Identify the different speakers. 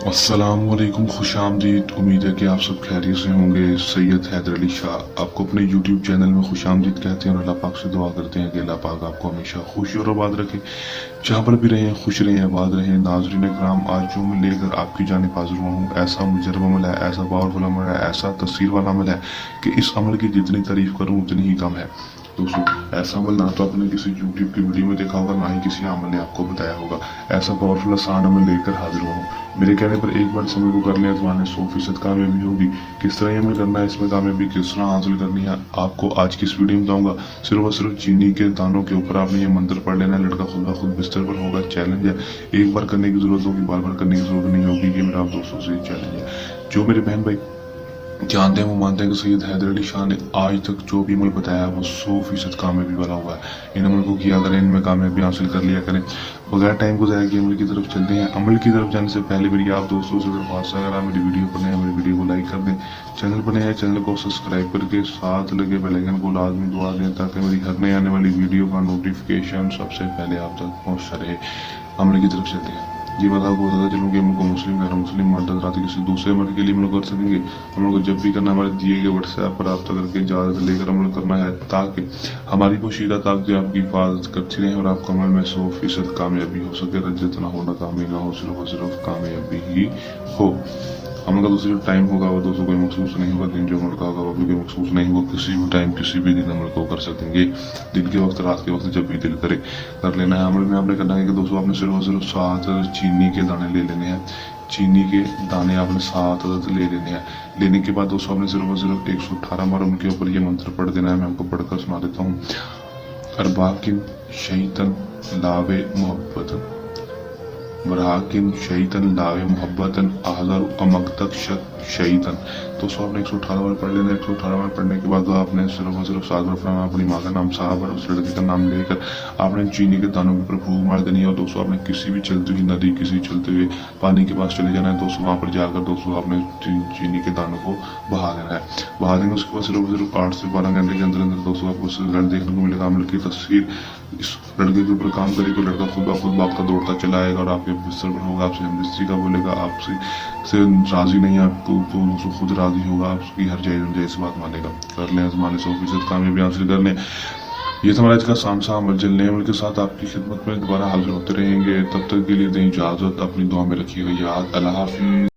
Speaker 1: अस्सलामुअलैकुम, खुश आमदीद। उम्मीद है कि आप सब खैरियत से होंगे। सैयद हैदर अली शाह आपको अपने यूट्यूब चैनल में खुश आमदीद कहते हैं और अल्लाह पाक से दुआ करते हैं कि अल्लाह पाक आपको हमेशा खुश और आबाद रखे। जहाँ पर भी रहें खुश रहें, आबाद रहें। नाज़रीन कराम, आज जो मैं लेकर आपकी जानिब हाजिर हुआ हूँ, ऐसा मुजरब अमल है, ऐसा पावरफुल अमल है, ऐसा तस्वीर वाला अमल है कि इस अमल की जितनी तारीफ करूँ उतनी ही कम है। दोस्तों, ऐसा अमल ना तो आपने किसी यूट्यूब की वीडियो में देखा होगा, ना ही किसी अमल ने आपको बताया होगा। ऐसा पावरफुल आसान अमल लेकर हाजिर हुआ हूँ। मेरे कहने पर एक बार समय को कर लें, अजमाने 100% कामयाबी होगी। किस तरह ये अमल करना है, इसमें कामयाबी किस तरह हासिल करनी है, आपको आज की इस वीडियो में बताऊंगा। सिर्फ और सिर्फ चीनी के दानों के ऊपर आपने ये मंत्र पढ़ लेना है। लड़का खुद ब खुद बिस्तर पर होगा। चैलेंज है, एक बार करने की जरूरत होगी, बार बार करने की जरूरत नहीं होगी। ये मेरा आप दोस्तों से चैलेंज है। जो मेरे बहन भाई जानते हैं वो मानते हैं कि सैयद हैदर अली शाह ने आज तक जो भी अमल बताया वो 100% कामयाबी वाला हुआ है। इन अमल को किया करें, इनमें कामयाबी हासिल कर लिया करें। बगैर टाइम को ज़ाया किए अमल की तरफ चलते हैं। अमल की तरफ जाने से पहले मेरी आप दोस्तों से दरख्वास्त है, अगर आप मेरी वीडियो पर नए हैं, मेरी वीडियो को लाइक कर दें। चैनल पर नए हैं, चैनल को सब्सक्राइब करके साथ लगे बेल आइकन को लाजमी दबा दें ताकि मेरी हर नई आने वाली वीडियो का नोटिफिकेशन सबसे पहले आप तक पहुँचता रहे। अमल की तरफ चलते हैं। ये बात आपको बताता चलूँ कि अमल को मुस्लिम गैर मुस्लिम मर्द हज़रात किसी दूसरे अमल के लिए अमल कर सकेंगे। अमल को जब भी करना हमारे दिए गए व्हाट्सएप पर रब्ता करके इजाज़त लेकर अमल करना है, ताकि हमारी पोशीदा ताकतें आपकी हिफाजत करती रहें और आपको अमल में 100% कामयाबी हो सके। रजत ना हो, नाकामी ना हो, सिर्फ और सिर्फ कामयाबी ही हो। अमल का दूसरा टाइम होगा वो दोस्तों कोई मखसूस नहीं होगा। दिन जो अमल का होगा वो भी कोई मखसूस नहीं होगा। किसी भी टाइम किसी भी दिन अमल को कर सकेंगे। दिन के वक्त, रात के वक्त, जब भी दिल करे कर लेना है। अमल में आपने करना है कि दोस्तों आपने सिर्फ और सिर्फ 7 चीनी के दाने ले लेने हैं। चीनी के दाने आपने 7 ले लेने हैं। लेने के बाद दोस्तों आपने सिर्फ और सिर्फ 118 बार उनके ऊपर ये मंत्र पढ़ देना है। मैं आपको पढ़कर सुना देता हूँ। अरबाकिन शैतन लावे मोहब्बतन, बराकिन शैतन लावे मोहब्बतन, आज़र अमकतक शैतन। तो सौ आपने 118 बार पढ़ लेना। 118 बार पढ़ने के बाद आपने सिर्फ और सिर्फ 7 बार पढ़ना। अपनी माँ का नाम साहब और उस लड़के का नाम लेकर आपने चीनी के दानों के ऊपर फूंक मार देनी है। और दोस्तों आपने किसी भी चलती हुई नदी, किसी चलते हुए पानी के पास चले जाना है। दोस्तों वहाँ पर जाकर दोस्तों आपने चीनी के दानों को बहा देना है। बहा देंगे उसके बाद सिर्फ और सिर्फ 8 से 12 घंटे के अंदर अंदर दोस्तों आपको रिजल्ट देखने को मिलेगा। अमल की तस्वीर इस लड़के के ऊपर काम करेगी तो लड़का खुद ब खुद भागता दौड़ता चला आएगा और आपके बिस्तर पर होगा। आपसे हमदस्ती का बोलेगा, आपसे राजी नहीं है आपको तो दोस्तों खुद राजी होगा। आपकी हर जायज़ बात मानेगा। कर लें, आजमाने 100% कामयाबी हासिल कर लें। ये था हमारा आज का सामसा अमल। जल्द अमल के साथ आपकी खिदमत में दोबारा हाजिर होते रहेंगे। तब तक के लिए दें इजाज़त। अपनी दुआ में रखिएगा याद। अल्लाह हाफिज़।